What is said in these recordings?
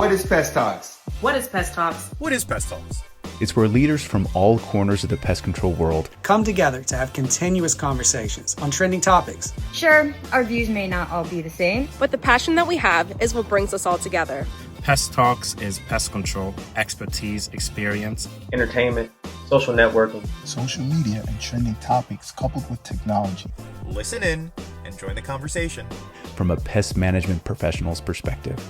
What is Pest Talks? What is Pest Talks? What is Pest Talks? It's where leaders from all corners of the pest control world come together to have continuous conversations on trending topics. Sure, our views may not all be the same, but the passion that we have is what brings us all together. Pest Talks is pest control, expertise, experience, entertainment, social networking, social media, and trending topics coupled with technology. Listen in and join the conversation from a pest management professional's perspective.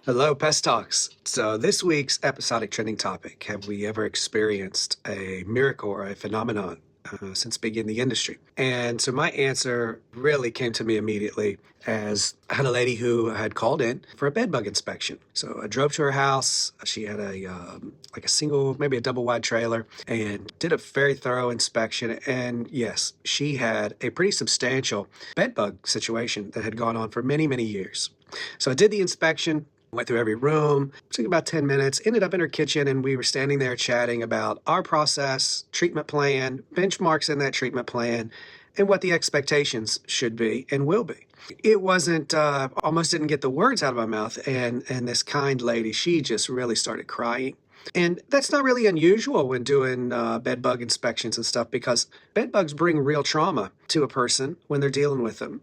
Hello, Pest Talks. So this week's episodic trending topic, have we ever experienced a miracle or a phenomenon since beginning the industry? And so my answer really came to me immediately as I had a lady who had called in for a bed bug inspection. So I drove to her house. She had a single, maybe a double wide trailer, and did a very thorough inspection. And yes, she had a pretty substantial bed bug situation that had gone on for many, many years. So I did the inspection. Went through every room, took about 10 minutes, ended up in her kitchen, and we were standing there chatting about our process, treatment plan, benchmarks in that treatment plan, and what the expectations should be and will be. It wasn't, almost didn't get the words out of my mouth, and this kind lady, she just really started crying. And that's not really unusual when doing bed bug inspections and stuff, because bed bugs bring real trauma to a person when they're dealing with them.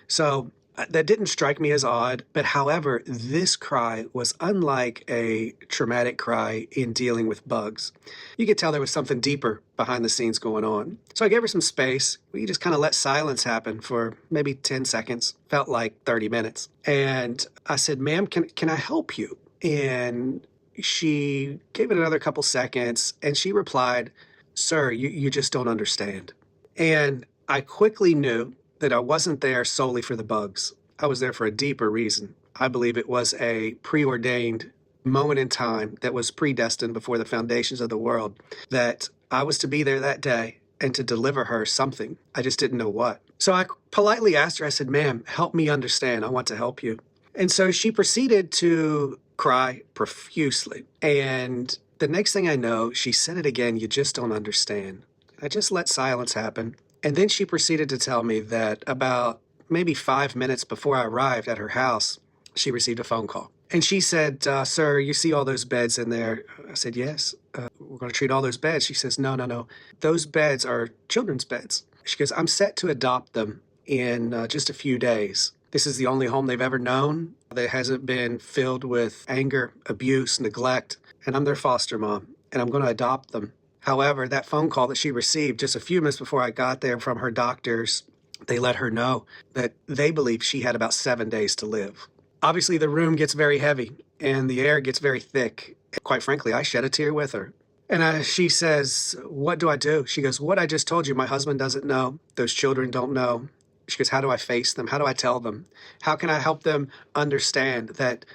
So that didn't strike me as odd, but however, this cry was unlike a traumatic cry in dealing with bugs. You could tell there was something deeper behind the scenes going on. So I gave her some space. We just kind of let silence happen for maybe 10 seconds. Felt like 30 minutes. And I said, ma'am, can I help you? And she gave it another couple seconds, and she replied, sir, you just don't understand. And I quickly knew that I wasn't there solely for the bugs. I was there for a deeper reason. I believe it was a preordained moment in time that was predestined before the foundations of the world, that I was to be there that day and to deliver her something. I just didn't know what. So I politely asked her, I said, ma'am, help me understand. I want to help you. And so she proceeded to cry profusely. And the next thing I know, she said it again, you just don't understand. I just let silence happen. And then she proceeded to tell me that about maybe 5 minutes before I arrived at her house, she received a phone call. And she said, sir, you see all those beds in there? I said, yes, we're going to treat all those beds. She says, no. Those beds are children's beds. She goes, I'm set to adopt them in just a few days. This is the only home they've ever known that hasn't been filled with anger, abuse, neglect. And I'm their foster mom, and I'm going to adopt them. However, that phone call that she received just a few minutes before I got there from her doctors, they let her know that they believe she had about 7 days to live. Obviously, the room gets very heavy and the air gets very thick. Quite frankly, I shed a tear with her. And she says, what do I do? She goes, what I just told you, my husband doesn't know. Those children don't know. She goes, how do I face them? How do I tell them? How can I help them understand that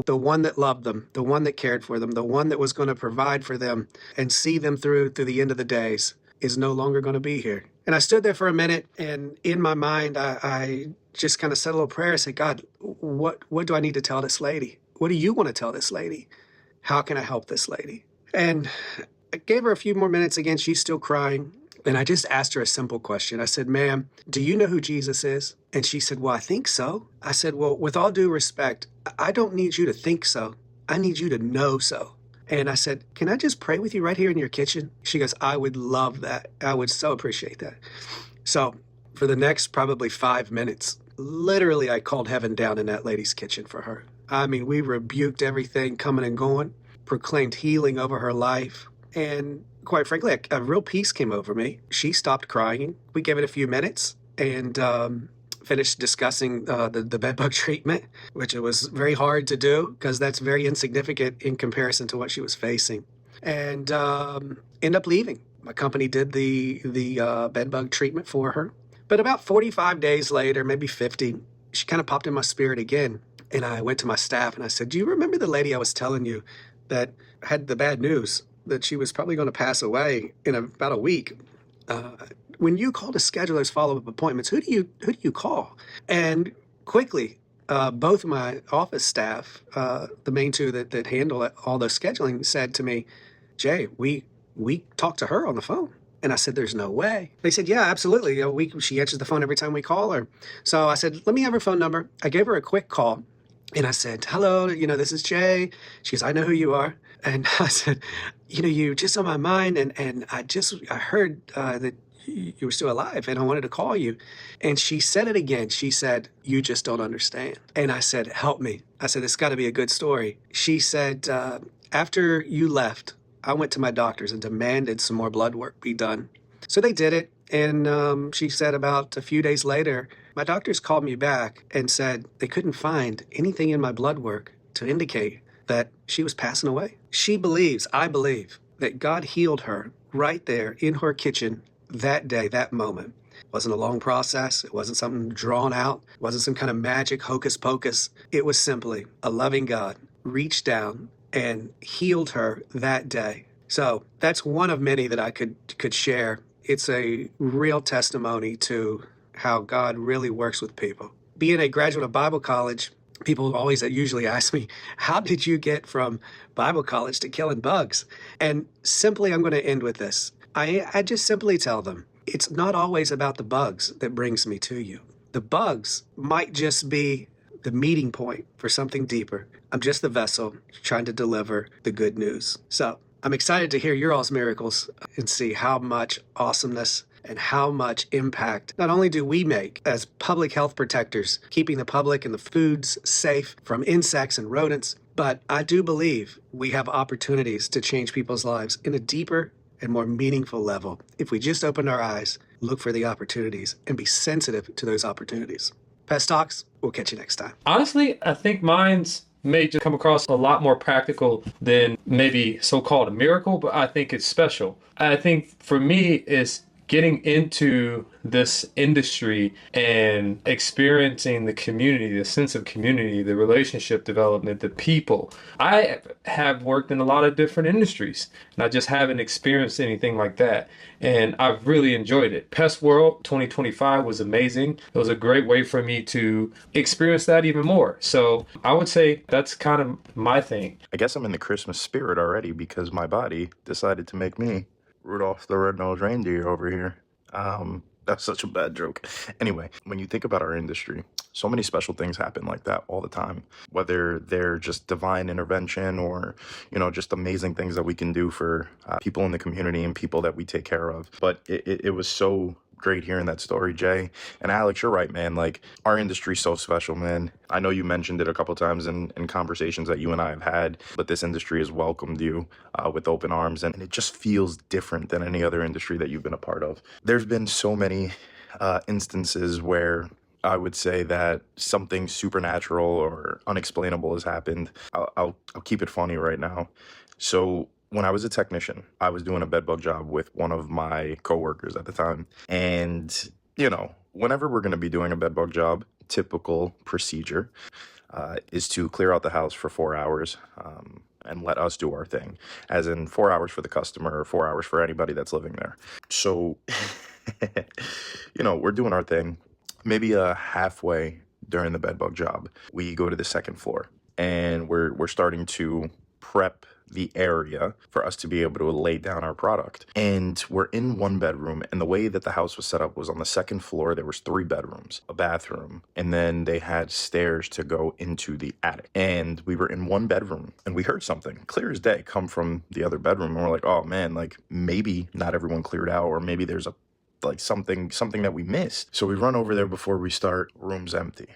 the one that loved them, the one that cared for them, the one that was going to provide for them and see them through the end of the days is no longer going to be here? And I stood there for a minute, and in my mind, I just kind of said a little prayer. I said, God, what do I need to tell this lady? What do you want to tell this lady? How can I help this lady? And I gave her a few more minutes. Again, she's still crying. And I just asked her a simple question. I said, ma'am, do you know who Jesus is? And she said, well, I think so. I said, well, with all due respect, I don't need you to think so. I need you to know so. And I said, can I just pray with you right here in your kitchen? She goes, I would love that. I would so appreciate that. So for the next probably 5 minutes, literally I called heaven down in that lady's kitchen for her. I mean, we rebuked everything coming and going, proclaimed healing over her life. And quite frankly, a real peace came over me. She stopped crying. We gave it a few minutes and finished discussing the bedbug treatment, which it was very hard to do because that's very insignificant in comparison to what she was facing. And ended up leaving. My company did the bedbug treatment for her. But about 45 days later, maybe 50, she kind of popped in my spirit again. And I went to my staff and I said, do you remember the lady I was telling you that had the bad news that she was probably going to pass away in about a week? When you call to schedule those follow-up appointments, who do you call? And quickly, both of my office staff, the main two that handle all the scheduling, said to me, Jay, we talked to her on the phone. And I said, there's no way. They said, yeah, absolutely. She answers the phone every time we call her. So I said, let me have her phone number. I gave her a quick call. And I said, hello, this is Jay. She goes, I know who you are. And I said, you just on my mind. And I heard that you were still alive and I wanted to call you. And she said it again. She said, you just don't understand. And I said, help me. I said, it's got to be a good story. She said, after you left, I went to my doctors and demanded some more blood work be done. So they did it. And she said about a few days later, my doctors called me back and said they couldn't find anything in my blood work to indicate that she was passing away. She believes, I believe, that God healed her right there in her kitchen that day, that moment. It wasn't a long process. It wasn't something drawn out. It wasn't some kind of magic hocus pocus. It was simply a loving God reached down and healed her that day. So that's one of many that I could share. It's a real testimony to how God really works with people. Being a graduate of Bible college, people always usually ask me, how did you get from Bible college to killing bugs? And simply, I'm going to end with this. I just simply tell them, it's not always about the bugs that brings me to you. The bugs might just be the meeting point for something deeper. I'm just the vessel trying to deliver the good news. So I'm excited to hear your all's miracles and see how much awesomeness and how much impact not only do we make as public health protectors, keeping the public and the foods safe from insects and rodents, but I do believe we have opportunities to change people's lives in a deeper and more meaningful level if we just open our eyes, look for the opportunities, and be sensitive to those opportunities. Pest Talks, we'll catch you next time. Honestly, I think mine's may just come across a lot more practical than maybe so-called a miracle, but I think it's special. I think for me, it's getting into this industry and experiencing the community, the sense of community, the relationship development, the people. I have worked in a lot of different industries and I just haven't experienced anything like that. And I've really enjoyed it. Pest World 2025 was amazing. It was a great way for me to experience that even more. So I would say that's kind of my thing. I guess I'm in the Christmas spirit already because my body decided to make me Rudolph the Red-Nosed Reindeer over here. That's such a bad joke. Anyway, when you think about our industry, so many special things happen like that all the time, whether they're just divine intervention or, just amazing things that we can do for people in the community and people that we take care of. But it was so great hearing that story, Jay. And Alex, you're right, man. Like, our industry's so special, man. I know you mentioned it a couple times in conversations that you and I have had, but this industry has welcomed you with open arms, and it just feels different than any other industry that you've been a part of. There's been so many instances where I would say that something supernatural or unexplainable has happened. I'll keep it funny right now. So when I was a technician, I was doing a bedbug job with one of my coworkers at the time. And, whenever we're going to be doing a bedbug job, typical procedure is to clear out the house for 4 hours and let us do our thing, as in 4 hours for the customer or 4 hours for anybody that's living there. So, we're doing our thing. Maybe halfway during the bedbug job, we go to the second floor and we're starting to prep the area for us to be able to lay down our product. And we're in one bedroom, and the way that the house was set up was on the second floor, there was 3 bedrooms, a bathroom, and then they had stairs to go into the attic. And we were in one bedroom, and we heard something clear as day come from the other bedroom, and we're like, oh man, like maybe not everyone cleared out, or maybe there's something that we missed. So we run over there before we start, room's empty.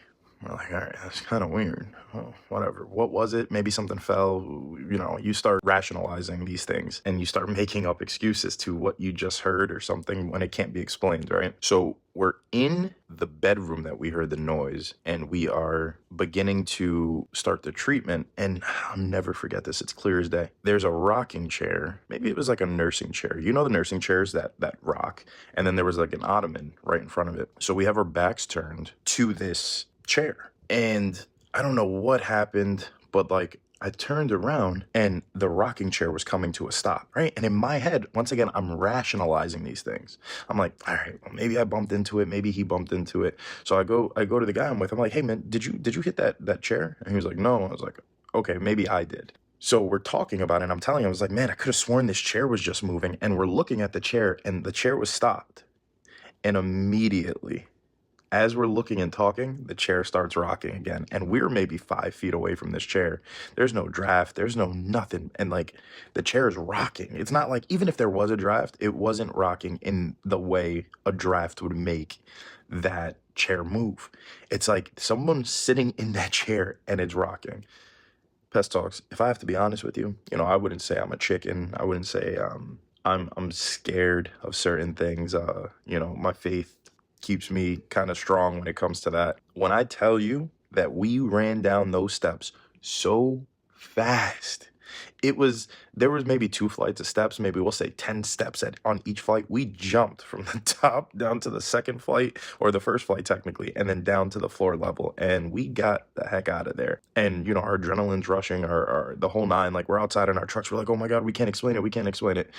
We're like, all right, that's kind of weird. Oh, whatever. What was it? Maybe something fell. You start rationalizing these things and you start making up excuses to what you just heard or something when it can't be explained, right? So we're in the bedroom that we heard the noise and we are beginning to start the treatment. And I'll never forget this. It's clear as day. There's a rocking chair. Maybe it was like a nursing chair. The nursing chairs that rock. And then there was like an ottoman right in front of it. So we have our backs turned to this chair, and I don't know what happened, but I turned around and the rocking chair was coming to a stop, right? And in my head, once again, I'm rationalizing these things. I'm like, all right, well, maybe I bumped into it, maybe he bumped into it. So I go to the guy I'm with. I'm like, hey man, did you hit that chair? And he was like, no. I was like, okay, maybe I did. So we're talking about it, and I'm telling him, I was like, man, I could have sworn this chair was just moving. And we're looking at the chair, and the chair was stopped. And immediately, as we're looking and talking, the chair starts rocking again. And we're maybe 5 feet away from this chair. There's no draft, there's no nothing. And like the chair is rocking. It's not like, even if there was a draft, it wasn't rocking in the way a draft would make that chair move. It's like someone's sitting in that chair and it's rocking. Pest Talks, if I have to be honest with you, I wouldn't say I'm a chicken. I wouldn't say I'm scared of certain things. My faith keeps me kind of strong when it comes to that. When I tell you that we ran down those steps so fast, there was maybe 2 flights of steps, maybe we'll say 10 steps on each flight. We jumped from the top down to the second flight, or the first flight technically, and then down to the floor level, and we got the heck out of there. And our adrenaline's rushing, our the whole nine. Like, we're outside in our trucks, we're like, oh my god, we can't explain it.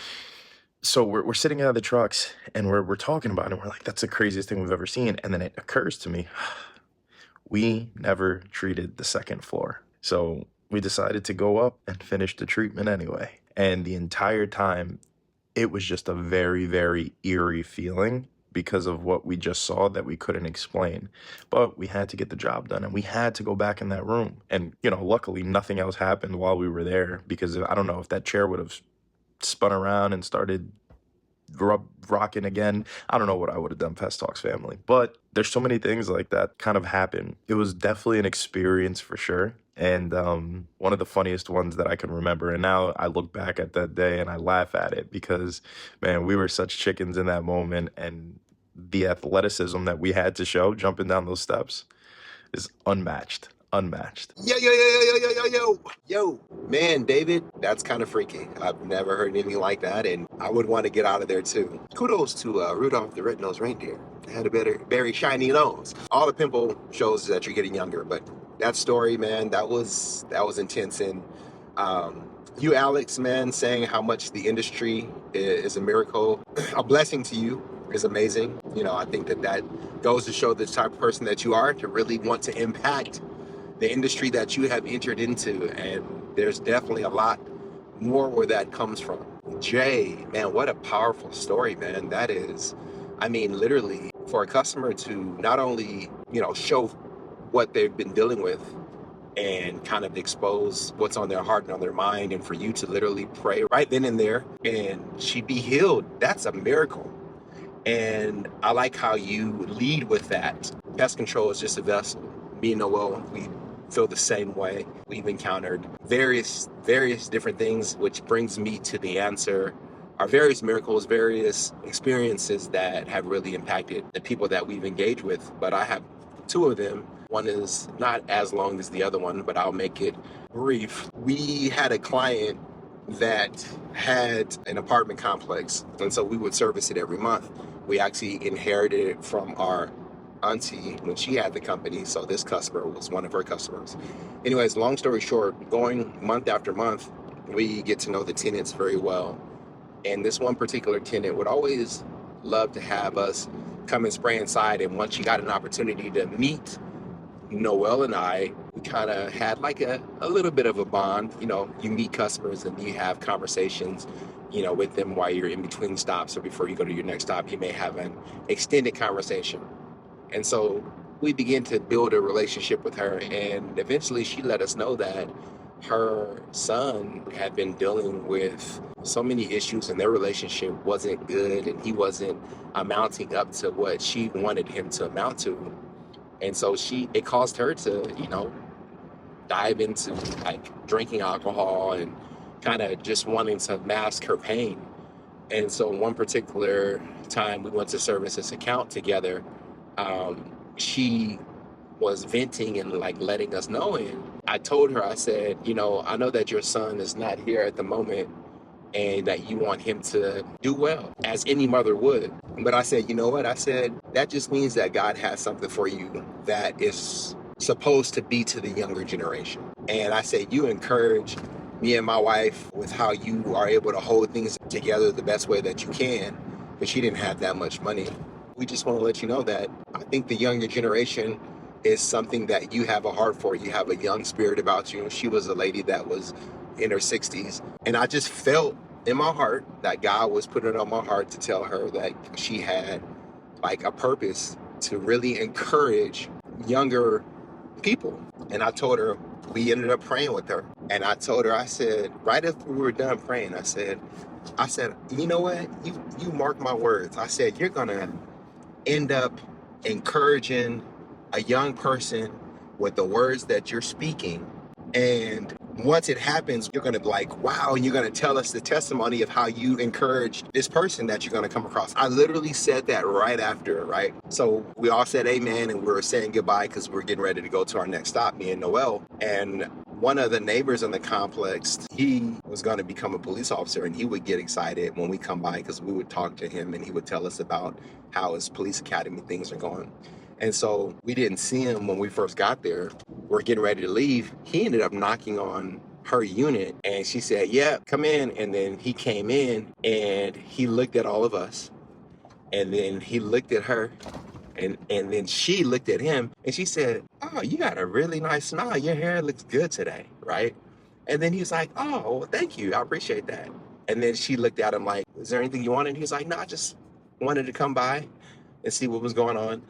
So we're sitting out of the trucks, and we're talking about it, and we're like, that's the craziest thing we've ever seen. And then it occurs to me, we never treated the second floor. So we decided to go up and finish the treatment anyway. And the entire time, it was just a very, very eerie feeling because of what we just saw that we couldn't explain. But we had to get the job done, and we had to go back in that room. And, luckily nothing else happened while we were there, because I don't know if that chair would have spun around and started rocking again. I don't know what I would have done, Pest Talks family. But there's so many things like that kind of happen. It was definitely an experience for sure. And one of the funniest ones that I can remember. And now I look back at that day and I laugh at it because, man, we were such chickens in that moment. And the athleticism that we had to show jumping down those steps is unmatched. Yo, man, David, that's kind of freaky. I've never heard anything like that, and I would want to get out of there too. Kudos to Rudolph the Red-Nosed Reindeer. They had a very shiny nose. All the pimple shows that you're getting younger, but that story, man, that was intense. And you, Alex, man, saying how much the industry is a miracle, a blessing to you, is amazing. I think that goes to show the type of person that you are, to really want to impact the industry that you have entered into. And there's definitely a lot more where that comes from. Jay, man, what a powerful story, man. That is, literally, for a customer to not only, show what they've been dealing with and kind of expose what's on their heart and on their mind, and for you to literally pray right then and there and she be healed, that's a miracle. And I like how you lead with that. Pest control is just a vessel. Me and Noel, we feel the same way. We've encountered various different things, which brings me to the answer. Our various miracles, various experiences that have really impacted the people that we've engaged with. But I have 2 of them. One is not as long as the other one, but I'll make it brief. We had a client that had an apartment complex, and so we would service it every month. We actually inherited it from our auntie when she had the company, so this customer was one of her customers. Anyways, long story short, going month after month, we get to know the tenants very well. And this one particular tenant would always love to have us come and spray inside. And once she got an opportunity to meet Noel and I, we kind of had like a little bit of a bond. You meet customers and you have conversations, with them while you're in between stops, or before you go to your next stop, you may have an extended conversation. And so we began to build a relationship with her, and eventually she let us know that her son had been dealing with so many issues and their relationship wasn't good, and he wasn't amounting up to what she wanted him to amount to. And so it caused her to, dive into like drinking alcohol and kind of just wanting to mask her pain. And so one particular time we went to service this account together, she was venting and like letting us know. And I told her, I said, I know that your son is not here at the moment and that you want him to do well, as any mother would. But I said, you know what? I said, that just means that God has something for you that is supposed to be to the younger generation. And I said, you encourage me and my wife with how you are able to hold things together the best way that you can, but she didn't have that much money. We just want to let you know that I think the younger generation is something that you have a heart for. You have a young spirit about you. She was a lady that was in her 60s. And I just felt in my heart that God was putting it on my heart to tell her that she had like a purpose to really encourage younger people. And I told her, we ended up praying with her. And I told her, I said, right after we were done praying, I said, you know what? You mark my words. I said, you're gonna end up encouraging a young person with the words that you're speaking. And once it happens, you're gonna be like, wow, and you're gonna tell us the testimony of how you encouraged this person that you're gonna come across. I literally said that right after, right? So we all said amen, and we were saying goodbye because we're getting ready to go to our next stop, me and Noel. And one of the neighbors in the complex, he was going to become a police officer, and he would get excited when we come by because we would talk to him and he would tell us about how his police academy things are going. And so we didn't see him when we first got there. We're getting ready to leave. He ended up knocking on her unit, and she said, yeah, come in. And then he came in and he looked at all of us, and then he looked at her. And then she looked at him and she said, oh, you got a really nice smile. Your hair looks good today, right? And then he was like, oh, well, thank you. I appreciate that. And then she looked at him like, is there anything you wanted? And he was like, no, I just wanted to come by and see what was going on.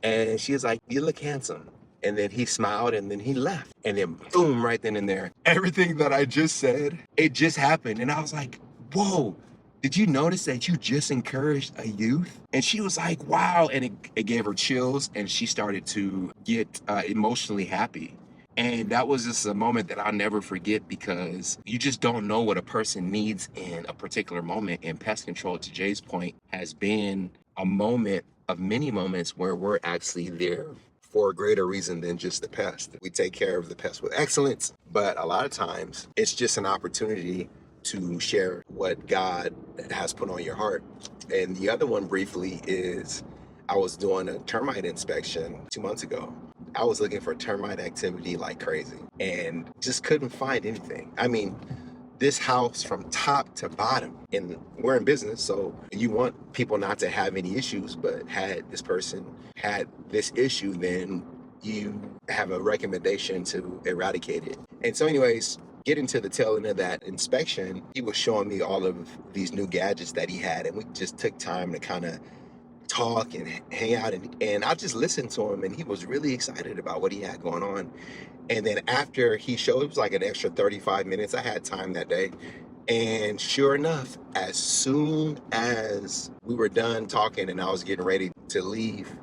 And she was like, you look handsome. And then he smiled and then he left. And then boom, right then and there, everything that I just said, it just happened. And I was like, whoa. Did you notice that you just encouraged a youth? And she was like, wow. And it gave her chills, and she started to get emotionally happy. And that was just a moment that I'll never forget, because you just don't know what a person needs in a particular moment. And pest control, to Jay's point, has been a moment of many moments where we're actually there for a greater reason than just the pest. We take care of the pest with excellence, but a lot of times it's just an opportunity to share what God has put on your heart. And the other one briefly is, I was doing a termite inspection 2 months ago. I was looking for termite activity like crazy and just couldn't find anything. I mean, this house from top to bottom, and we're in business, so you want people not to have any issues, but had this person had this issue, then you have a recommendation to eradicate it. And so anyways, getting to the tail end of that inspection, he was showing me all of these new gadgets that he had, and we just took time to kind of talk and hang out, and I just listened to him, and he was really excited about what he had going on. And then after he showed, it was like an extra 35 minutes. I had time that day. And sure enough, as soon as we were done talking and I was getting ready to leave,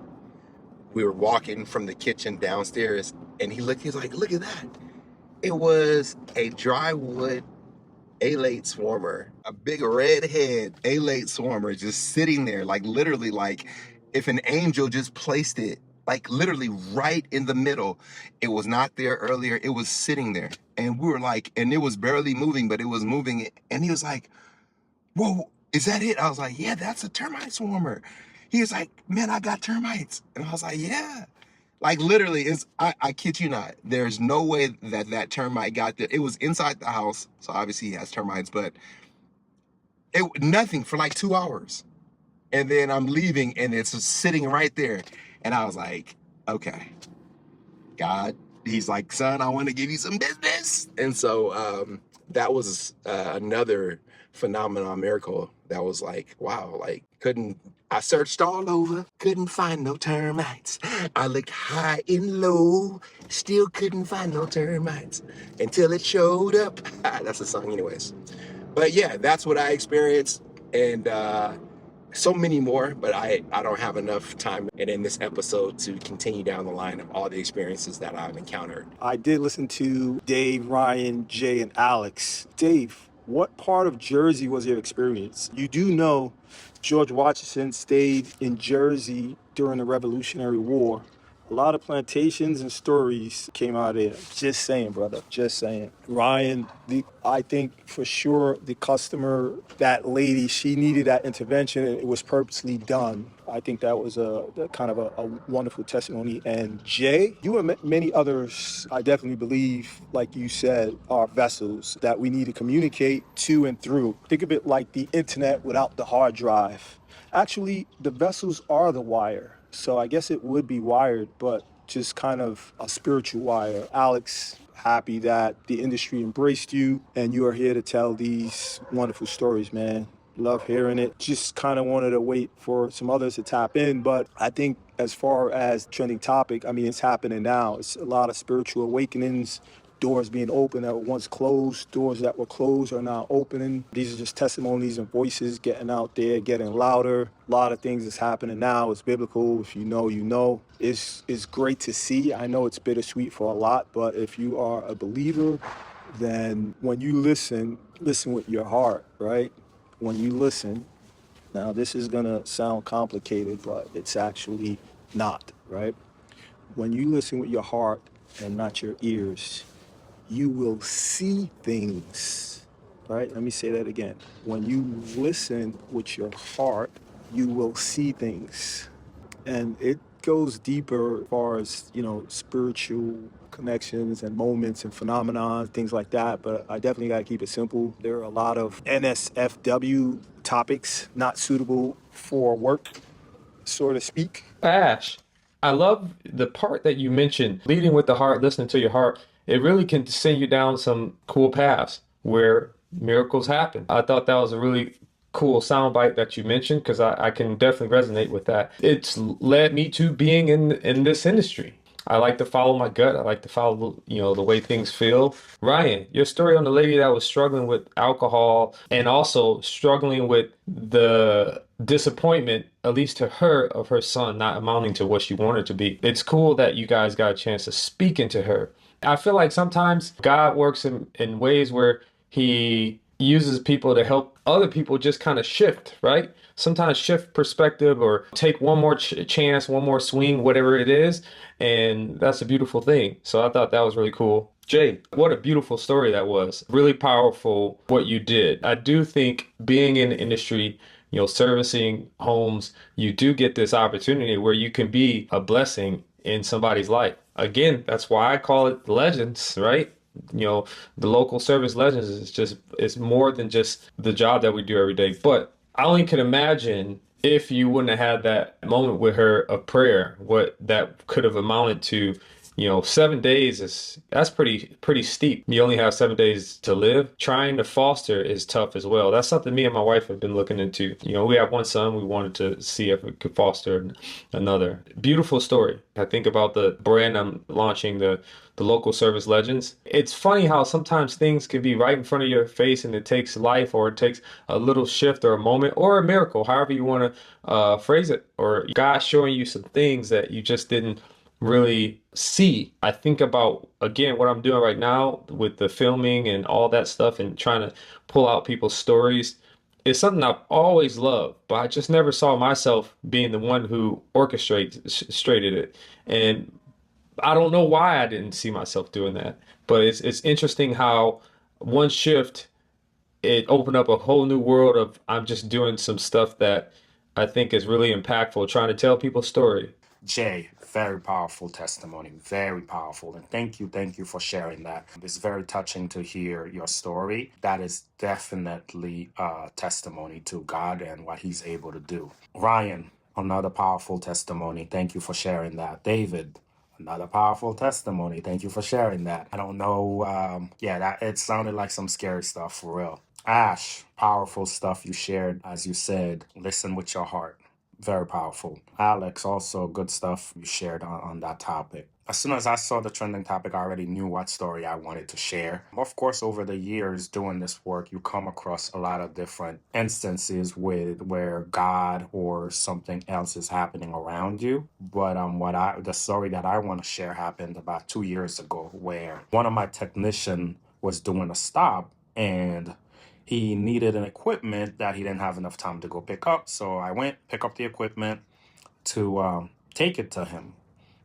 we were walking from the kitchen downstairs, and he's like, look at that. It was a drywood alate swarmer, a big redhead alate swarmer just sitting there, like literally like if an angel just placed it, like literally right in the middle. It was not there earlier. It was sitting there. And we were like, and it was barely moving, but it was moving. And he was like, whoa, is that it? I was like, yeah, that's a termite swarmer. He was like, man, I got termites. And I was like, yeah. Like literally, I kid you not, there's no way that termite got there. It was inside the house, so obviously he has termites, but nothing for like 2 hours. And then I'm leaving, and it's just sitting right there. And I was like, okay, God. He's like, son, I want to give you some business. And so that was another phenomenon, miracle that was like, wow, like I searched all over, couldn't find no termites. I looked high and low, still couldn't find no termites until it showed up. That's the song anyways. But yeah, that's what I experienced. And so many more, but I don't have enough time in this episode to continue down the line of all the experiences that I've encountered. I did listen to Dave, Ryan, Jay, and Alex. Dave, what part of Jersey was your experience? You do know George Washington stayed in Jersey during the Revolutionary War. A lot of plantations and stories came out of there. Just saying, brother. Just saying. Ryan, I think for sure the customer, that lady, she needed that intervention, and it was purposely done. I think that was a kind of a wonderful testimony. And Jay, you and many others, I definitely believe, like you said, are vessels that we need to communicate to and through. Think of it like the internet without the hard drive. Actually, the vessels are the wire. So I guess it would be wired, but just kind of a spiritual wire. Alex, Happy that the industry embraced you and you are here to tell these wonderful stories, man. Love hearing it. Just kind of wanted to wait for some others to tap in, but I think as far as trending topic, I mean, it's happening now. It's a lot of spiritual awakenings, doors being open that were once closed, doors that were closed are now opening. These are just testimonies and voices getting out there, getting louder. A lot of things is happening now. It's biblical. If you know, you know. It's great to see. I know it's bittersweet for a lot, but if you are a believer, then when you listen with your heart, right? When you listen, now this is gonna sound complicated, but it's actually not, right? When you listen with your heart and not your ears, you will see things, right? Let me say that again. When you listen with your heart, you will see things. And it goes deeper as far as, spiritual connections and moments and phenomena, things like that. But I definitely got to keep it simple. There are a lot of NSFW topics not suitable for work, so to speak. Ash, I love the part that you mentioned, leading with the heart, listening to your heart. It really can send you down some cool paths where miracles happen. I thought that was a really cool soundbite that you mentioned because I can definitely resonate with that. It's led me to being in this industry. I like to follow my gut. I like to follow, the way things feel. Ryan, your story on the lady that was struggling with alcohol and also struggling with the disappointment, at least to her, of her son not amounting to what she wanted to be. It's cool that you guys got a chance to speak into her. I feel like sometimes God works in ways where he uses people to help other people just kind of shift, right? Sometimes shift perspective or take one more chance, one more swing, whatever it is. And that's a beautiful thing. So I thought that was really cool. Jay, what a beautiful story that was. Really powerful what you did. I do think being in the industry, servicing homes, you do get this opportunity where you can be a blessing in somebody's life. Again, that's why I call it legends, right? The local service legends it's more than just the job that we do every day. But I only can imagine if you wouldn't have had that moment with her of prayer, what that could have amounted to. 7 days that's pretty steep. You only have 7 days to live. Trying to foster is tough as well. That's something me and my wife have been looking into. We have one son. We wanted to see if we could foster another. Beautiful story. I think about the brand I'm launching, the local service legends. It's funny how sometimes things can be right in front of your face and it takes life or it takes a little shift or a moment or a miracle, however you want to phrase it, or God showing you some things that you just didn't really see. I think about, again, what I'm doing right now with the filming and all that stuff and trying to pull out people's stories. It's something I've always loved, but I just never saw myself being the one who orchestrated it. And I don't know why I didn't see myself doing that, but it's interesting how one shift, it opened up a whole new world of I'm just doing some stuff that I think is really impactful, trying to tell people's story. Jay, very powerful testimony, very powerful. And thank you for sharing that. It's very touching to hear your story. That is definitely a testimony to God and what he's able to do. Ryan, another powerful testimony. Thank you for sharing that. David, another powerful testimony. Thank you for sharing that. I don't know. That it sounded like some scary stuff for real. Ash, powerful stuff you shared. As you said, listen with your heart. Very powerful. Alex, also good stuff you shared on that topic. As soon as I saw the trending topic, I already knew what story I wanted to share. Of course, over the years doing this work, you come across a lot of different instances where God or something else is happening around you. But the story that I want to share happened about 2 years ago, where one of my technicians was doing a stop and he needed an equipment that he didn't have enough time to go pick up. So I went, pick up the equipment to take it to him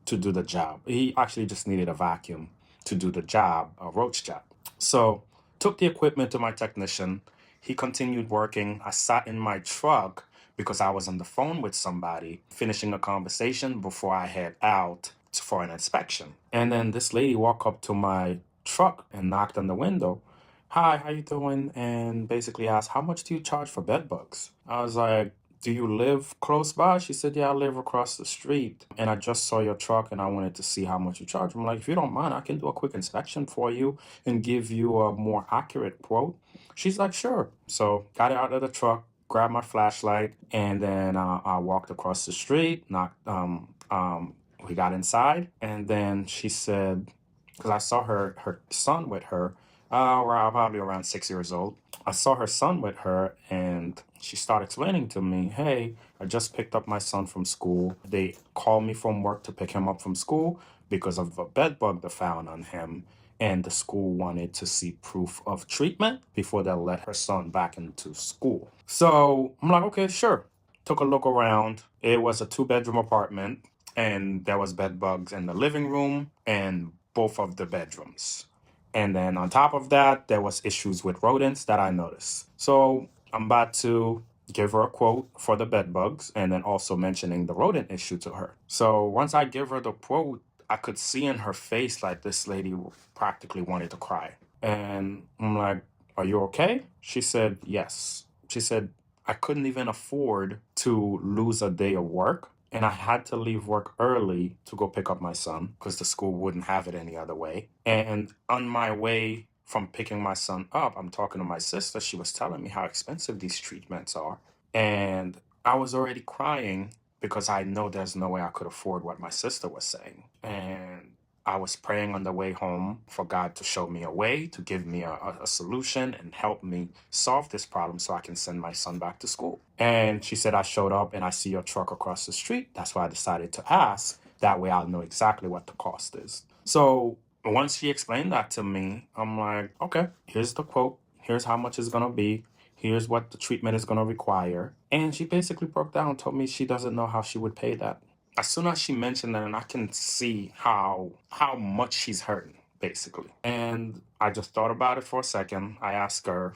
to do the job. He actually just needed a vacuum to do the job, a roach job. So took the equipment to my technician. He continued working. I sat in my truck because I was on the phone with somebody, finishing a conversation before I head out for an inspection. And then this lady walked up to my truck and knocked on the window. Hi, how you doing? And basically asked, how much do you charge for bed bugs? I was like, do you live close by? She said, yeah, I live across the street. And I just saw your truck and I wanted to see how much you charge. I'm like, if you don't mind, I can do a quick inspection for you and give you a more accurate quote. She's like, sure. So got out of the truck, grabbed my flashlight, and then I walked across the street, we got inside, and then she said, because I saw her son with her, probably around 6 years old. I saw her son with her, and she started explaining to me, hey, I just picked up my son from school. They called me from work to pick him up from school because of a bed bug they found on him. And the school wanted to see proof of treatment before they let her son back into school. So I'm like, okay, sure. Took a look around. It was a 2-bedroom apartment, and there was bed bugs in the living room and both of the bedrooms. And then on top of that, there was issues with rodents that I noticed. So I'm about to give her a quote for the bed bugs and then also mentioning the rodent issue to her. So once I give her the quote, I could see in her face like this lady practically wanted to cry. And I'm like, are you okay? She said, yes. She said, I couldn't even afford to lose a day of work. And I had to leave work early to go pick up my son because the school wouldn't have it any other way. And on my way from picking my son up, I'm talking to my sister. She was telling me how expensive these treatments are. And I was already crying because I know there's no way I could afford what my sister was saying. And I was praying on the way home for God to show me a way, to give me a solution and help me solve this problem so I can send my son back to school. And she said, I showed up and I see your truck across the street. That's why I decided to ask. That way I'll know exactly what the cost is. So once she explained that to me, I'm like, okay, here's the quote. Here's how much it's going to be. Here's what the treatment is going to require. And she basically broke down and told me she doesn't know how she would pay that. As soon as she mentioned that, and I can see how much she's hurting, basically. And I just thought about it for a second. I asked her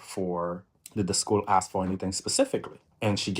did the school ask for anything specifically? And she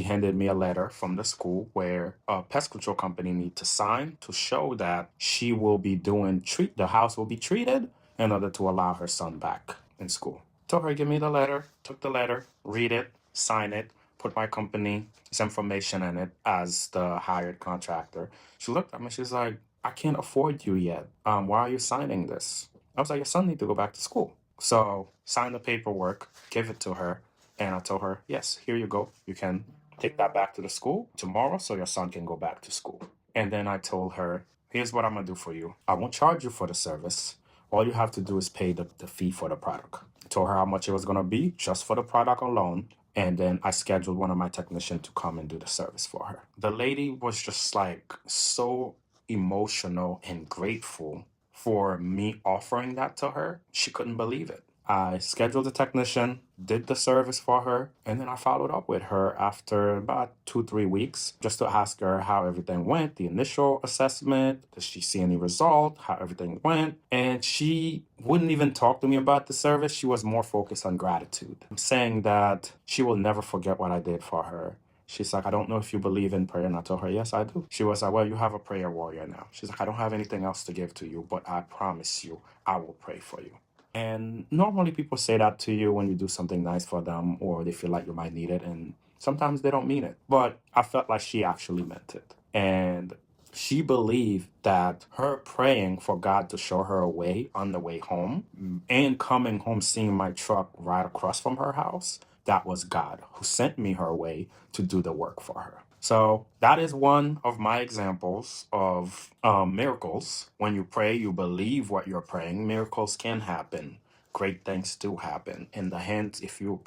handed me a letter from the school where a pest control company need to sign to show that she will be the house will be treated in order to allow her son back in school. Told her, give me the letter, took the letter, read it, sign it, put my company's information in it as the hired contractor. She looked at me, she's like, I can't afford you yet. Why are you signing this? I was like, your son needs to go back to school. So sign the paperwork, give it to her, and I told her, yes, here you go. You can take that back to the school tomorrow so your son can go back to school. And then I told her, here's what I'm going to do for you. I won't charge you for the service. All you have to do is pay the fee for the product. I told her how much it was going to be just for the product alone. And then I scheduled one of my technicians to come and do the service for her. The lady was just like so emotional and grateful for me offering that to her. She couldn't believe it. I scheduled a technician, did the service for her, and then I followed up with her after about 2-3 weeks just to ask her how everything went, the initial assessment, did she see any result, how everything went. And she wouldn't even talk to me about the service. She was more focused on gratitude, saying that she will never forget what I did for her. She's like, I don't know if you believe in prayer. And I told her, yes, I do. She was like, well, you have a prayer warrior now. She's like, I don't have anything else to give to you, but I promise you, I will pray for you. And normally people say that to you when you do something nice for them or they feel like you might need it. And sometimes they don't mean it. But I felt like she actually meant it. And she believed that her praying for God to show her a way on the way home and coming home seeing my truck right across from her house, that was God who sent me her way to do the work for her. So that is one of my examples of miracles. When you pray, you believe what you're praying, miracles can happen. Great things do happen. In the hands, if you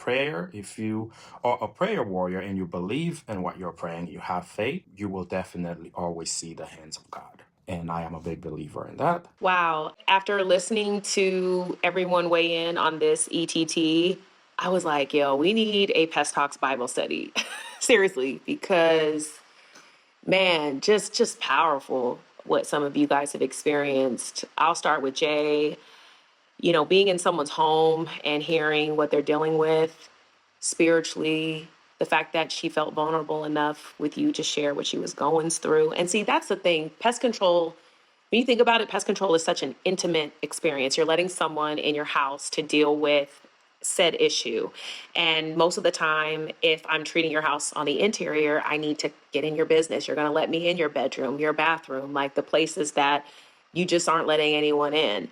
are a prayer warrior and you believe in what you're praying, you have faith, you will definitely always see the hands of God. And I am a big believer in that. Wow. After listening to everyone weigh in on this ETT, I was like, yo, we need a Pest Talks Bible study. Seriously, because man, just powerful what some of you guys have experienced. I'll start with Jay. You know, being in someone's home and hearing what they're dealing with spiritually, the fact that she felt vulnerable enough with you to share what she was going through. And see, that's the thing. Pest control, when you think about it, pest control is such an intimate experience. You're letting someone in your house to deal with said issue. And most of the time, if I'm treating your house on the interior, I need to get in your business. You're going to let me in your bedroom, your bathroom, like the places that you just aren't letting anyone in.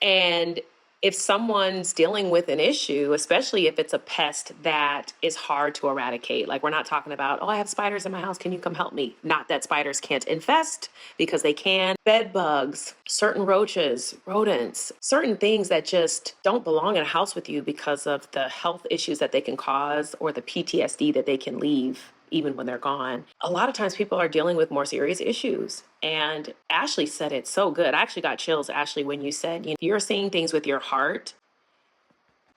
And if someone's dealing with an issue, especially if it's a pest that is hard to eradicate, like we're not talking about, oh, I have spiders in my house, can you come help me? Not that spiders can't infest, because they can. Bed bugs, certain roaches, rodents, certain things that just don't belong in a house with you because of the health issues that they can cause or the PTSD that they can leave even when they're gone. A lot of times people are dealing with more serious issues. And Ashley said it so good. I actually got chills, Ashley, when you said, you're seeing things with your heart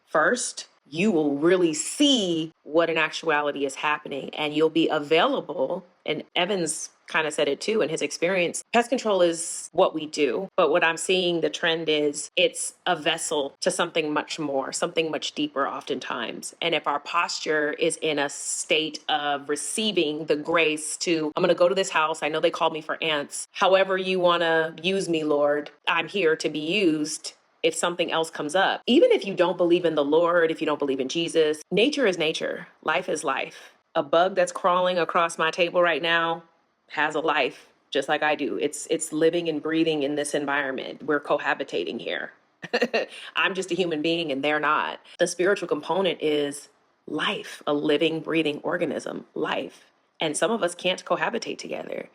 first, you will really see what in actuality is happening, and you'll be available. And Evans kind of said it too in his experience. Pest control is what we do, but what I'm seeing the trend is it's a vessel to something much more, something much deeper oftentimes. And if our posture is in a state of receiving the grace to, I'm going to go to this house. I know they called me for ants. However you want to use me, Lord, I'm here to be used. If something else comes up, even if you don't believe in the Lord, if you don't believe in Jesus, nature is nature. Life is life. A bug that's crawling across my table right now has a life, just like I do. It's living and breathing in this environment. We're cohabitating here. I'm just a human being and they're not. The spiritual component is life, a living, breathing organism, life. And some of us can't cohabitate together.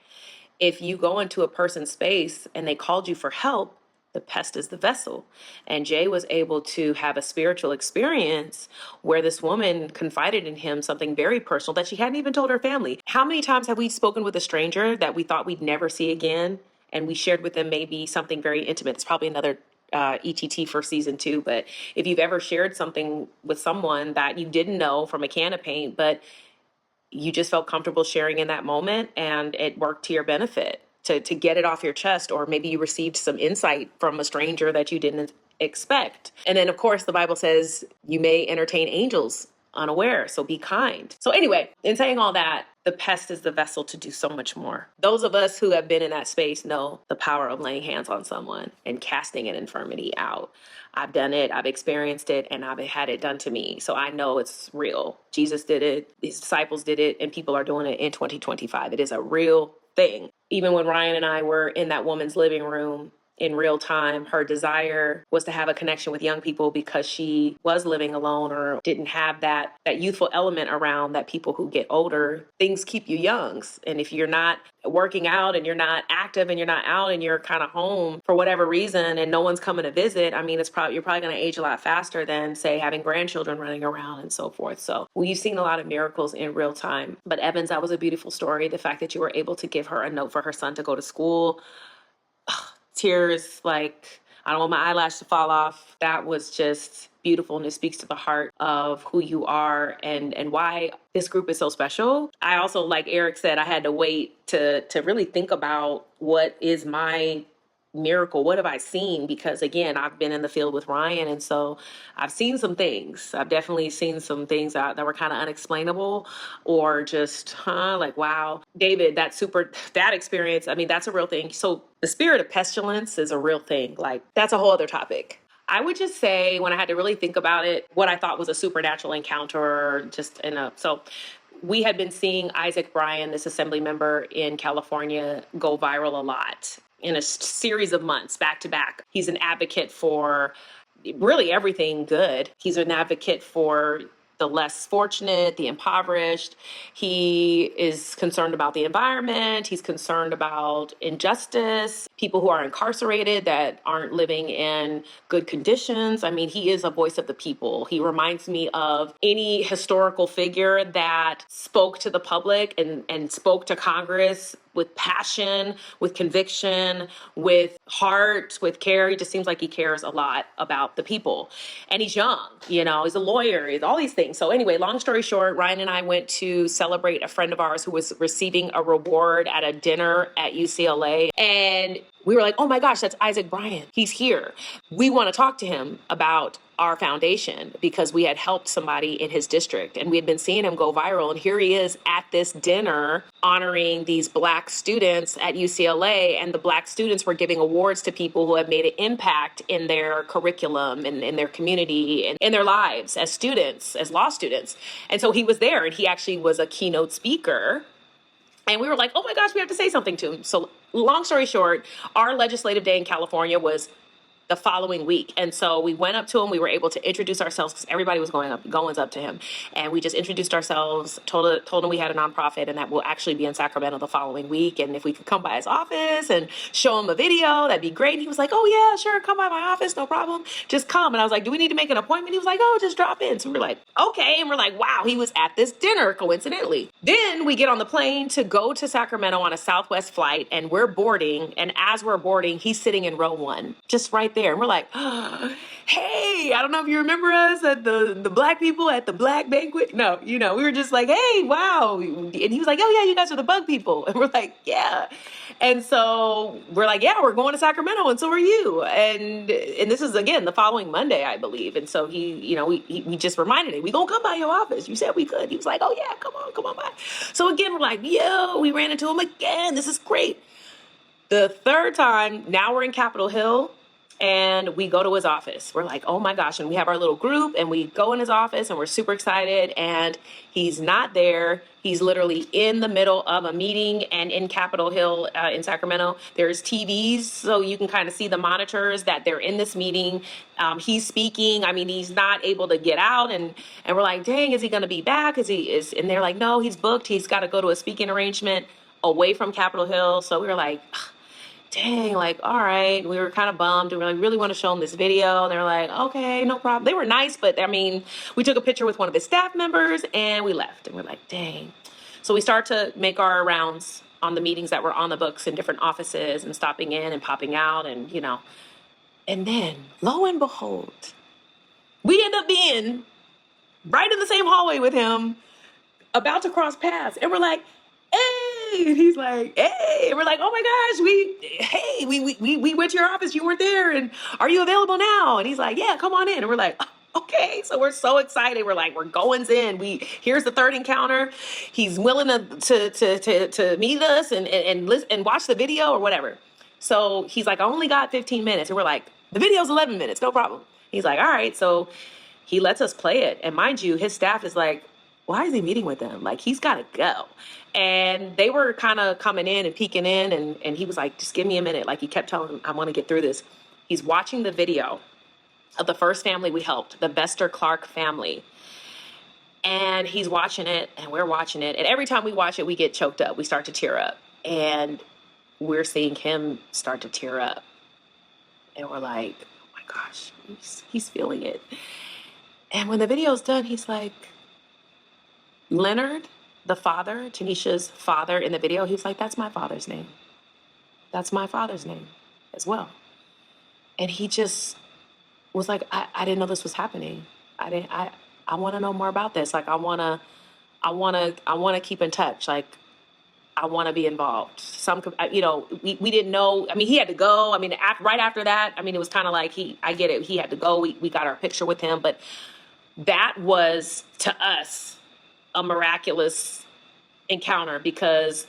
If you go into a person's space and they called you for help, the pest is the vessel. And Jay was able to have a spiritual experience where this woman confided in him something very personal that she hadn't even told her family. How many times have we spoken with a stranger that we thought we'd never see again? And we shared with them maybe something very intimate. It's probably another ETT for season 2. But if you've ever shared something with someone that you didn't know from a can of paint, but you just felt comfortable sharing in that moment and it worked to your benefit to get it off your chest, or maybe you received some insight from a stranger that you didn't expect. And then, of course, the Bible says you may entertain angels unaware, so be kind. So anyway, in saying all that, the pest is the vessel to do so much more. Those of us who have been in that space know the power of laying hands on someone and casting an infirmity out. I've done it, I've experienced it, and I've had it done to me. So I know it's real. Jesus did it, his disciples did it, and people are doing it in 2025. It is a real thing. Even when Ryan and I were in that woman's living room in real time, her desire was to have a connection with young people because she was living alone or didn't have that youthful element around that people who get older, things keep you young. And if you're not working out and you're not active and you're not out and you're kind of home for whatever reason and no one's coming to visit, I mean, you're probably going to age a lot faster than, say, having grandchildren running around and so forth. So we've seen a lot of miracles in real time. But Evans, that was a beautiful story. The fact that you were able to give her a note for her son to go to school, tears, like, I don't want my eyelash to fall off. That was just beautiful, and it speaks to the heart of who you are and why this group is so special. I also, like Eric said, I had to wait to really think about what is my miracle. What have I seen? Because again, I've been in the field with Ryan, and so I've seen some things. I've definitely seen some things that were kind of unexplainable, or just like, wow. David, that experience, I mean, that's a real thing. So the spirit of pestilence is a real thing. Like, that's a whole other topic. I would just say, when I had to really think about it, what I thought was a supernatural encounter, so we had been seeing Isaac Bryan, this assembly member in California, go viral a lot in a series of months back to back. He's an advocate for really everything good. He's an advocate for the less fortunate, the impoverished. He is concerned about the environment. He's concerned about injustice, people who are incarcerated that aren't living in good conditions. I mean, he is a voice of the people. He reminds me of any historical figure that spoke to the public and spoke to Congress with passion, with conviction, with heart, with care. He just seems like he cares a lot about the people. And he's young, he's a lawyer, he's all these things. So anyway, long story short, Ryan and I went to celebrate a friend of ours who was receiving a reward at a dinner at UCLA. And we were like, oh my gosh, that's Isaac Bryan. He's here. We want to talk to him about our foundation because we had helped somebody in his district and we had been seeing him go viral. And here he is at this dinner honoring these Black students at UCLA. And the Black students were giving awards to people who have made an impact in their curriculum and in their community and in their lives as students, as law students. And so he was there and he actually was a keynote speaker. And we were like, oh my gosh, we have to say something to him. So long story short, our legislative day in California was the following week. And so we went up to him. We were able to introduce ourselves because everybody was going up to him. And we just introduced ourselves, told him we had a nonprofit and that we'll actually be in Sacramento the following week. And if we could come by his office and show him a video, that'd be great. And he was like, oh yeah, sure. Come by my office. No problem. Just come. And I was like, do we need to make an appointment? He was like, oh, just drop in. So we were like, okay. And we're like, wow, he was at this dinner coincidentally. Then we get on the plane to go to Sacramento on a Southwest flight and we're boarding. And as we're boarding, he's sitting in row 1, just right there. And we're like, oh, hey, I don't know if you remember us at the Black people at the Black banquet. No, we were just like, hey, wow. And he was like, oh yeah, you guys are the bug people. And we're like, yeah. And so we're like, yeah, we're going to Sacramento and so are you. And this is again, the following Monday, I believe. And so he just reminded him, we gonna come by your office. You said we could. He was like, oh yeah, come on by. So again, we're like, yo, we ran into him again. This is great. The third time, now we're in Capitol Hill. And we go to his office. We're like, oh my gosh. And we have our little group and we go in his office and we're super excited. And he's not there. He's literally in the middle of a meeting. And in Capitol Hill in Sacramento, there's TVs. So you can kind of see the monitors that they're in this meeting. He's speaking. I mean, he's not able to get out. And we're like, dang, is he going to be back? And they're like, no, he's booked. He's got to go to a speaking arrangement away from Capitol Hill. So we were like, dang, like, all right. We were kind of bummed. We really want to show them this video. And they're like, okay, no problem. They were nice, but I mean, we took a picture with one of his staff members and we left. And we're like, dang. So we start to make our rounds on the meetings that were on the books in different offices and stopping in and popping out and, and then lo and behold, we end up being right in the same hallway with him, about to cross paths. And we're like, hey, and he's like, hey, and we're like, oh my gosh, we went to your office, you weren't there, and are you available now? And he's like, yeah, come on in. And we're like, okay. So we're so excited. We're like, we're going in. Here's the third encounter. He's willing to meet us and listen and watch the video or whatever. So he's like, I only got 15 minutes. And we're like, the video's 11 minutes, no problem. He's like, all right. So he lets us play it. And mind you, his staff is like, why is he meeting with them? Like, he's got to go. And they were kind of coming in and peeking in. And he was like, just give me a minute. Like, he kept telling them, I want to get through this. He's watching the video of the first family we helped, the Bester Clark family. And he's watching it and we're watching it. And every time we watch it, we get choked up. We start to tear up. And we're seeing him start to tear up. And we're like, oh my gosh, he's feeling it. And when the video's done, he's like, Leonard, the father, Tanisha's father in the video, he was like, that's my father's name. That's my father's name as well. And he just was like, I didn't know this was happening. I want to know more about this. Like, I want to keep in touch. Like, I want to be involved. We didn't know. I mean, he had to go. I mean, right after that, I mean, it was kind of like I get it. He had to go. We got our picture with him, but that was to us a miraculous encounter because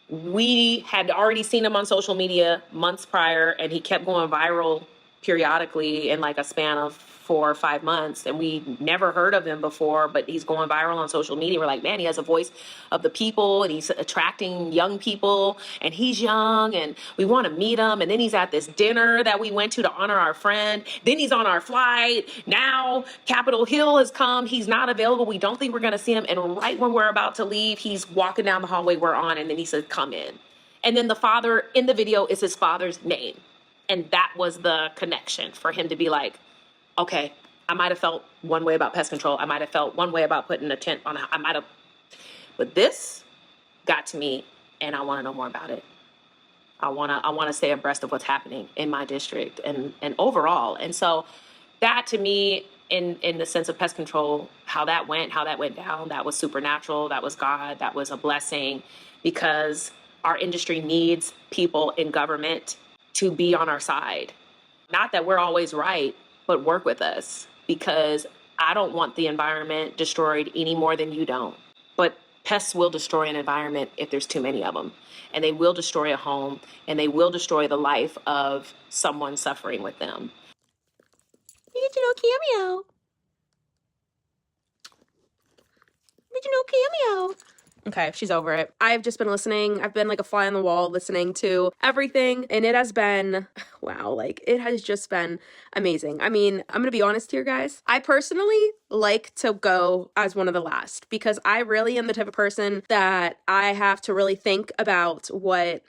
we had already seen him on social media months prior and he kept going viral periodically in like a span of 4 or 5 months. And we never heard of him before, but he's going viral on social media. We're like, man, he has a voice of the people and he's attracting young people and he's young and we want to meet him. And then he's at this dinner that we went to honor our friend. Then he's on our flight. Now Capitol Hill has come. He's not available. We don't think we're going to see him. And right when we're about to leave, he's walking down the hallway we're on. And then he said, come in. And then the father in the video is his father's name. And that was the connection for him to be like, okay, I might have felt one way about pest control. I might have felt one way about putting a tent on. But this got to me and I want to know more about it. I want to stay abreast of what's happening in my district and overall. And so that to me, in the sense of pest control, how that went down, that was supernatural. That was God. That was a blessing because our industry needs people in government to be on our side. Not that we're always right, but work with us because I don't want the environment destroyed any more than you don't. But pests will destroy an environment if there's too many of them. And they will destroy a home, and they will destroy the life of someone suffering with them. Original cameo. Original cameo. Okay, she's over it. I've just been listening. I've been like a fly on the wall listening to everything, and it has been, wow, like it has just been amazing. I mean, I'm gonna be honest here, guys. I personally like to go as one of the last because I really am the type of person that I have to really think about what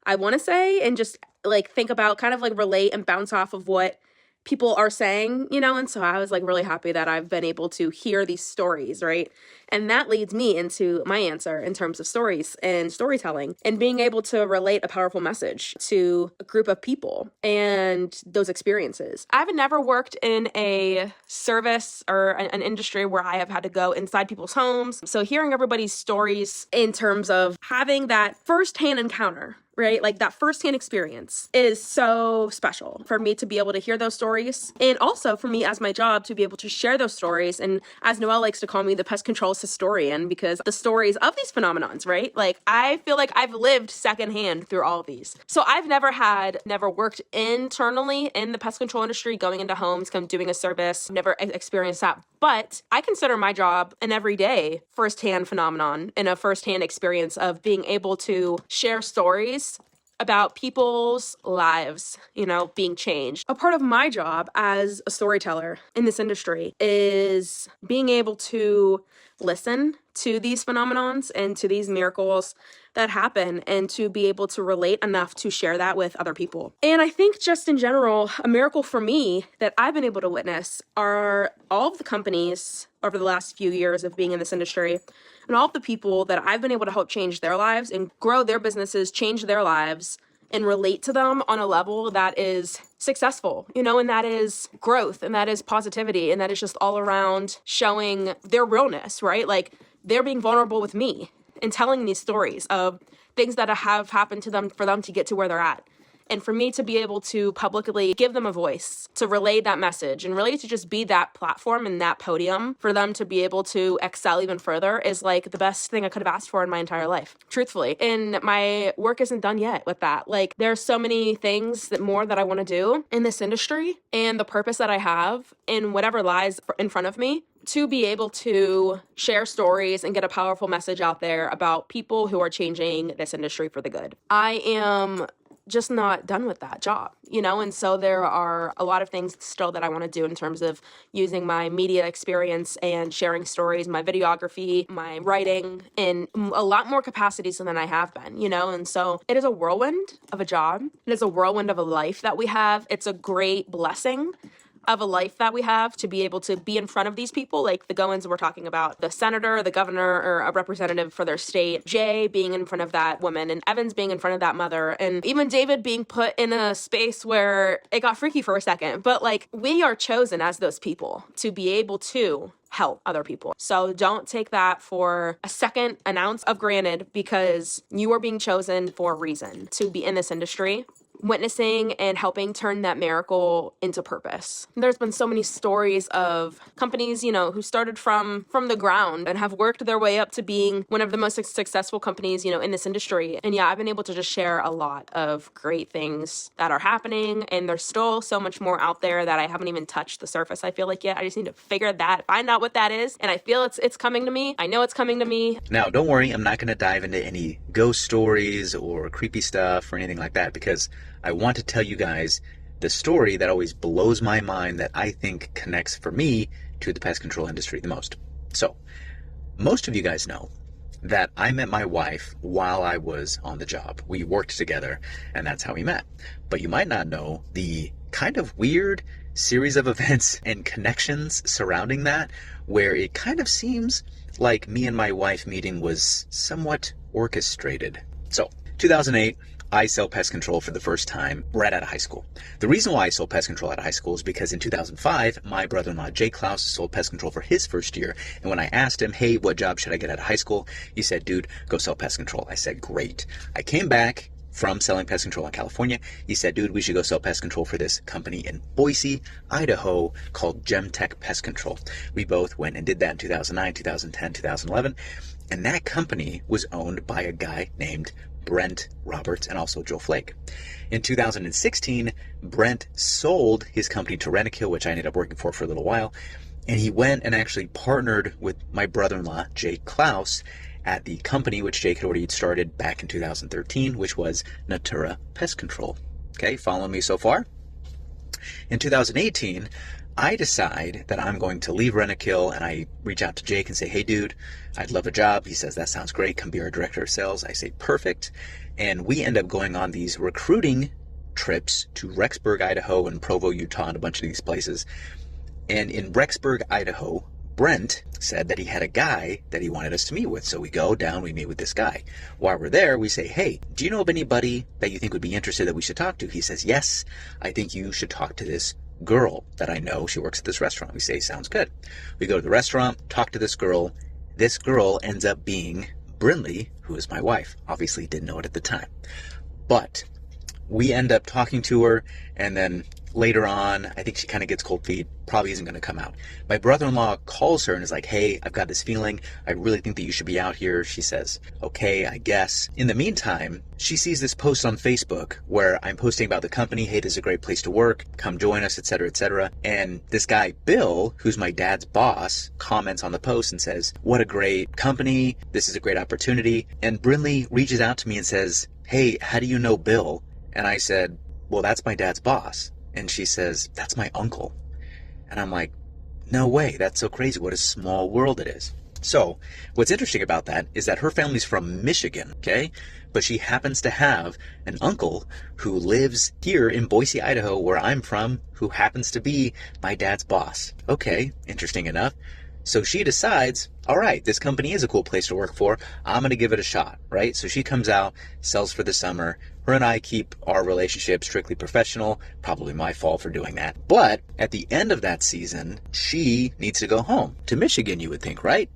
I want to say and just like think about, kind of like relate and bounce off of what people are saying, you know? And so I was like really happy that I've been able to hear these stories, right? And that leads me into my answer in terms of stories and storytelling and being able to relate a powerful message to a group of people and those experiences. I've never worked in a service or an industry where I have had to go inside people's homes. So hearing everybody's stories in terms of having that firsthand encounter, right? Like that firsthand experience is so special for me to be able to hear those stories. And also for me as my job to be able to share those stories. And as Noelle likes to call me, the pest control historian, because the stories of these phenomenons, right? Like I feel like I've lived secondhand through all of these. So I've never worked internally in the pest control industry, going into homes, doing a service, never experienced that. But I consider my job an everyday firsthand phenomenon and a firsthand experience of being able to share stories about people's lives, you know, being changed. A part of my job as a storyteller in this industry is being able to listen to these phenomenons and to these miracles that happen and to be able to relate enough to share that with other people. And I think just in general, a miracle for me that I've been able to witness are all of the companies over the last few years of being in this industry and all of the people that I've been able to help change their lives and grow their businesses, change their lives, and relate to them on a level that is successful, you know, and that is growth, and that is positivity, and that is just all around showing their realness, right? Like they're being vulnerable with me and telling these stories of things that have happened to them for them to get to where they're at. And for me to be able to publicly give them a voice, to relay that message, and really to just be that platform and that podium for them to be able to excel even further is like the best thing I could have asked for in my entire life, truthfully. And my work isn't done yet with that. Like there's so many things that I want to do in this industry and the purpose that I have in whatever lies in front of me, to be able to share stories and get a powerful message out there about people who are changing this industry for the good. I am just not done with that job, you know? And so there are a lot of things still that I want to do in terms of using my media experience and sharing stories, my videography, my writing in a lot more capacities than I have been, you know? And so it is a whirlwind of a job. It is a whirlwind of a life that we have. It's a great blessing of a life that we have to be able to be in front of these people, like the Goins we're talking about, the senator, the governor, or a representative for their state, Jay being in front of that woman, and Evans being in front of that mother, and even David being put in a space where it got freaky for a second. But like, we are chosen as those people to be able to help other people. So don't take that for a second, an ounce of granted, because you are being chosen for a reason to be in this industry, witnessing and helping turn that miracle into purpose. There's been so many stories of companies, you know, who started from the ground and have worked their way up to being one of the most successful companies, you know, in this industry. And yeah, I've been able to just share a lot of great things that are happening, and there's still so much more out there that I haven't even touched the surface, I feel like, yet. I just need to find out what that is, and I feel it's coming to me. I know it's coming to me. Now, don't worry, I'm not going to dive into any ghost stories or creepy stuff or anything like that, because I want to tell you guys the story that always blows my mind, that I think connects for me to the pest control industry the most. So, most of you guys know that I met my wife while I was on the job. We worked together, and that's how we met. But you might not know the kind of weird series of events and connections surrounding that, where it kind of seems like me and my wife meeting was somewhat orchestrated. So, 2008, I sell pest control for the first time right out of high school. The reason why I sold pest control out of high school is because in 2005, my brother-in-law, Jay Klaus, sold pest control for his first year. And when I asked him, hey, what job should I get out of high school? He said, dude, go sell pest control. I said, great. I came back from selling pest control in California. He said, dude, we should go sell pest control for this company in Boise, Idaho called Gemtech Pest Control. We both went and did that in 2009, 2010, 2011. And that company was owned by a guy named Brent Roberts and also Joe Flake. In 2016, Brent sold his company to Rentokil, which I ended up working for a little while. And he went and actually partnered with my brother-in-law, Jake Klaus, at the company which Jake had already started back in 2013, which was Natura Pest Control. Okay, follow me so far? In 2018, I decide that I'm going to leave Rentokil, and I reach out to Jake and say, hey, dude, I'd love a job. He says, that sounds great. Come be our director of sales. I say, perfect. And we end up going on these recruiting trips to Rexburg, Idaho, and Provo, Utah, and a bunch of these places. And in Rexburg, Idaho, Brent said that he had a guy that he wanted us to meet with. So we go down, we meet with this guy. While we're there, we say, hey, do you know of anybody that you think would be interested that we should talk to? He says, yes, I think you should talk to this girl that I know. She works at this restaurant. We say, sounds good. We go to the restaurant, talk to this girl. This girl ends up being Brinley, who is my wife. Obviously didn't know it at the time. But we end up talking to her, and then later on, I think she kind of gets cold feet, probably isn't going to come out. My brother-in-law calls her and is like, hey, I've got this feeling. I really think that you should be out here. She says, okay, I guess. In the meantime, she sees this post on Facebook where I'm posting about the company. Hey, this is a great place to work. Come join us, etc., etc. And this guy, Bill, who's my dad's boss, comments on the post and says, what a great company. This is a great opportunity. And Brinley reaches out to me and says, hey, how do you know Bill? And I said, well, that's my dad's boss. And she says, that's my uncle. And I'm like, no way, that's so crazy. What a small world it is. So what's interesting about that is that her family's from Michigan, okay? But she happens to have an uncle who lives here in Boise, Idaho, where I'm from, who happens to be my dad's boss. Okay, interesting enough. So she decides, all right, this company is a cool place to work for. I'm going to give it a shot, right? So she comes out, sells for the summer. Her and I keep our relationship strictly professional. Probably my fault for doing that. But at the end of that season, she needs to go home to Michigan, you would think, right?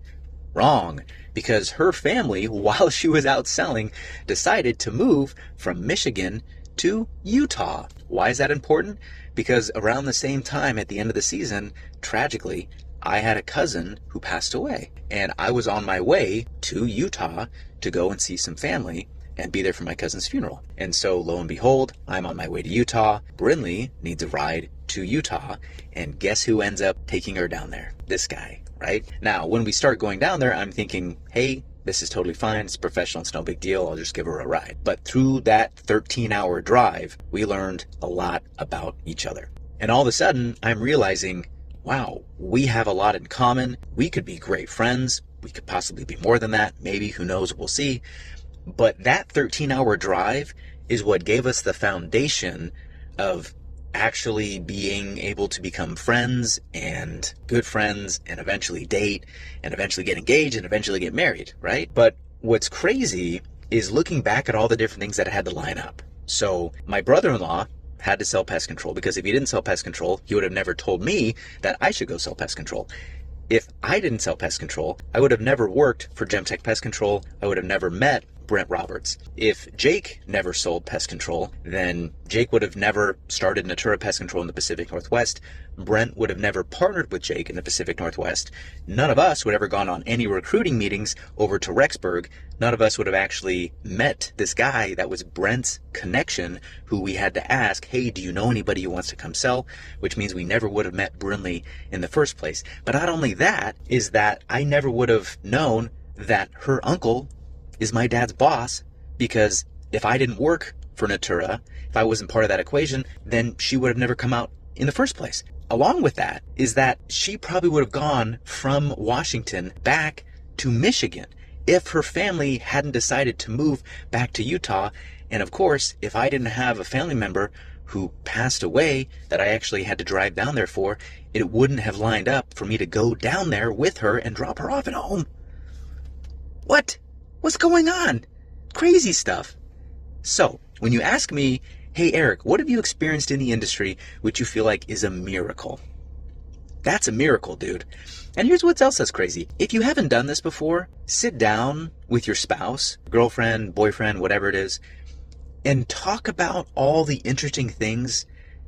Wrong. Because her family, while she was out selling, decided to move from Michigan to Utah. Why is that important? Because around the same time at the end of the season, tragically, I had a cousin who passed away, and I was on my way to Utah to go and see some family and be there for my cousin's funeral. And so lo and behold, I'm on my way to Utah. Brinley needs a ride to Utah, and guess who ends up taking her down there? This guy, right? Now, when we start going down there, I'm thinking, hey, this is totally fine. It's professional. It's no big deal. I'll just give her a ride. But through that 13-hour drive, we learned a lot about each other. And all of a sudden, I'm realizing, wow, we have a lot in common. We could be great friends. We could possibly be more than that. Maybe, who knows, we'll see. But that 13-hour drive is what gave us the foundation of actually being able to become friends and good friends and eventually date and eventually get engaged and eventually get married, right? But what's crazy is looking back at all the different things that I had to line up. So my brother-in-law had to sell pest control, because if he didn't sell pest control, he would have never told me that I should go sell pest control. If I didn't sell pest control, I would have never worked for Gemtech Pest Control. I would have never met Brent Roberts. If Jake never sold pest control, then Jake would have never started Natura Pest Control in the Pacific Northwest. Brent would have never partnered with Jake in the Pacific Northwest. None of us would have ever gone on any recruiting meetings over to Rexburg. None of us would have actually met this guy that was Brent's connection, who we had to ask, hey, do you know anybody who wants to come sell? Which means we never would have met Brinley in the first place. But not only that, is that I never would have known that her uncle is my dad's boss, because if I didn't work for Natura, if I wasn't part of that equation, then she would have never come out in the first place. Along with that is that she probably would have gone from Washington back to Michigan if her family hadn't decided to move back to Utah. And of course, if I didn't have a family member who passed away that I actually had to drive down there for, it wouldn't have lined up for me to go down there with her and drop her off at home. What? What's going on? Crazy stuff. So, when you ask me, hey Eric, what have you experienced in the industry which you feel like is a miracle? That's a miracle, dude. And here's what else that's crazy. If you haven't done this before, sit down with your spouse, girlfriend, boyfriend, whatever it is, and talk about all the interesting things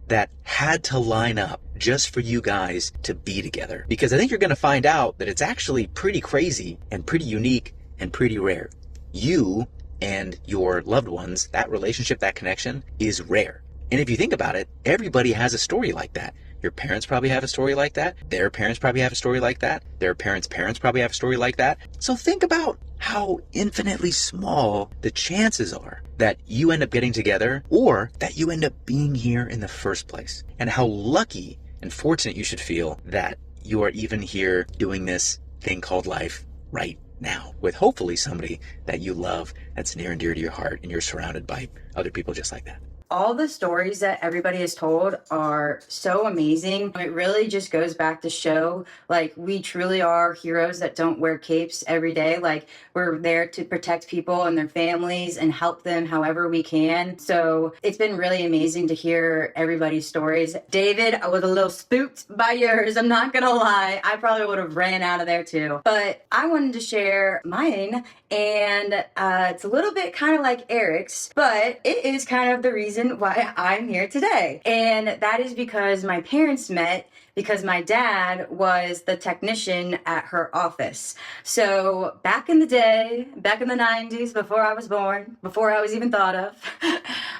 that had to line up just for you guys to be together. Because I think you're going to find out that it's actually pretty crazy and pretty unique and pretty rare. You and your loved ones, that relationship, that connection is rare. And if you think about it, everybody has a story like that. Your parents probably have a story like that. Their parents probably have a story like that. Their parents' parents probably have a story like that. So think about how infinitely small the chances are that you end up getting together or that you end up being here in the first place. And how lucky and fortunate you should feel that you are even here doing this thing called life right now with hopefully somebody that you love, that's near and dear to your heart, and you're surrounded by other people just like that. All the stories that everybody has told are so amazing. It really just goes back to show, like, we truly are heroes that don't wear capes every day. Like, we're there to protect people and their families and help them however we can. So it's been really amazing to hear everybody's stories. David, I was a little spooked by yours. I'm not gonna lie. I probably would have ran out of there too. But I wanted to share mine, and it's a little bit kind of like Eric's, but it is kind of the reason why I'm here today. And that is because my parents met because my dad was the technician at her office. So back in the day, back in the 90s, before I was born, before I was even thought of,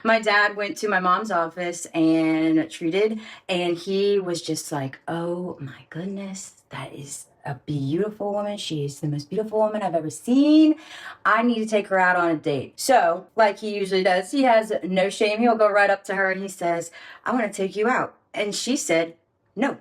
my dad went to my mom's office and treated, and he was just like, oh my goodness, that is a beautiful woman. She's the most beautiful woman I've ever seen. I need to take her out on a date. So, like he usually does, he has no shame. He'll go right up to her and he says, I want to take you out. And she said, no,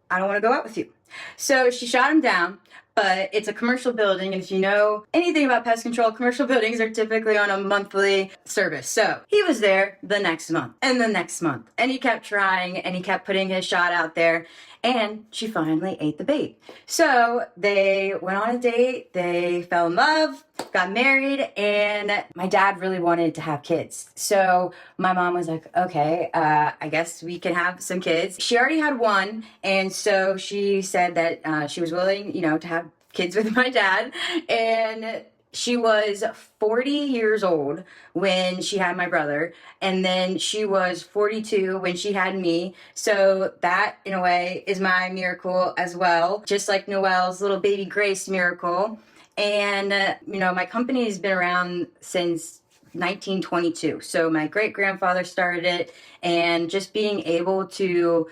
I don't want to go out with you. So she shot him down, but it's a commercial building. And if you know anything about pest control, commercial buildings are typically on a monthly service. So he was there the next month and the next month. And he kept trying and he kept putting his shot out there. And she finally ate the bait. So they went on a date, they fell in love, got married, and my dad really wanted to have kids. So my mom was like, okay, I guess we can have some kids. She already had one, and so she said that she was willing, to have kids with my dad. And she was 40 years old when she had my brother, and then she was 42 when she had me. So that, in a way, is my miracle as well, just like Noelle's little baby Grace miracle. And, my company has been around since 1922. So my great-grandfather started it, and just being able to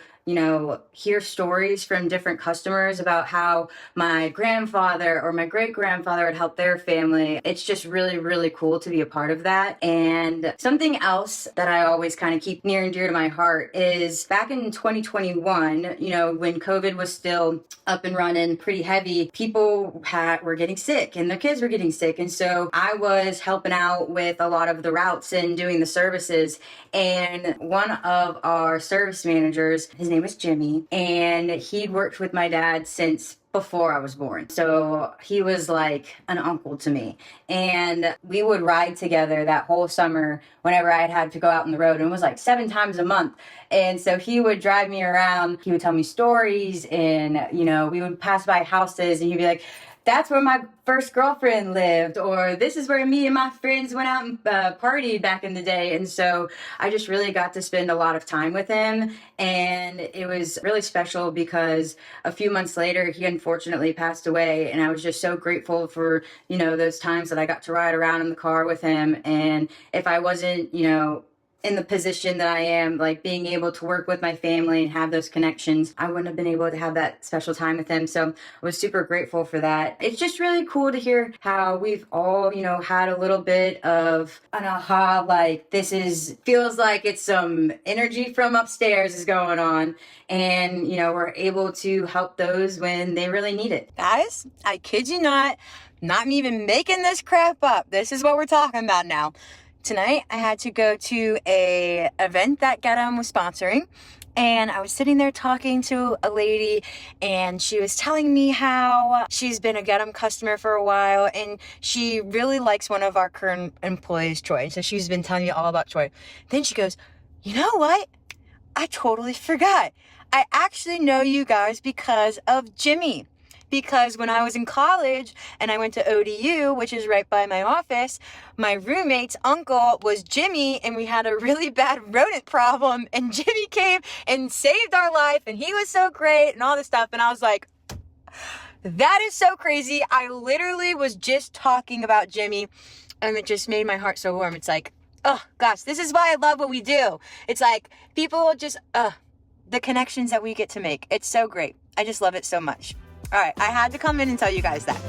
hear stories from different customers about how my grandfather or my great-grandfather had helped their family. It's just really, really cool to be a part of that. And something else that I always kind of keep near and dear to my heart is back in 2021, when COVID was still up and running pretty heavy, people were getting sick and their kids were getting sick. And so I was helping out with a lot of the routes and doing the services. And one of our service managers, his name was Jimmy, and he'd worked with my dad since before I was born. So he was like an uncle to me. And we would ride together that whole summer whenever I had to go out on the road. And it was like 7 times a month. And so he would drive me around. He would tell me stories, and, we would pass by houses, and he'd be like, that's where my first girlfriend lived, or this is where me and my friends went out and partied back in the day. And so I just really got to spend a lot of time with him. And it was really special because a few months later, he unfortunately passed away. And I was just so grateful for, those times that I got to ride around in the car with him. And if I wasn't, in the position that I am, like being able to work with my family and have those connections, I wouldn't have been able to have that special time with him. So I was super grateful for that. It's just really cool to hear how we've all, had a little bit of an aha, like feels like it's some energy from upstairs is going on. And, we're able to help those when they really need it. Guys, I kid you not me even making this crap up. This is what we're talking about now. Tonight, I had to go to a event that Get was sponsoring, and I was sitting there talking to a lady, and she was telling me how she's been a Get customer for a while, and she really likes one of our current employees, Troy. So she's been telling me all about Troy. Then she goes, you know what? I totally forgot. I actually know you guys because of Jimmy. because when I was in college and I went to ODU, which is right by my office, my roommate's uncle was Jimmy, and we had a really bad rodent problem, and Jimmy came and saved our life, and he was so great and all this stuff. And I was like, that is so crazy. I literally was just talking about Jimmy, and it just made my heart so warm. It's like, oh gosh, this is why I love what we do. It's like people just, the connections that we get to make. It's so great. I just love it so much. All right, I had to come in and tell you guys that.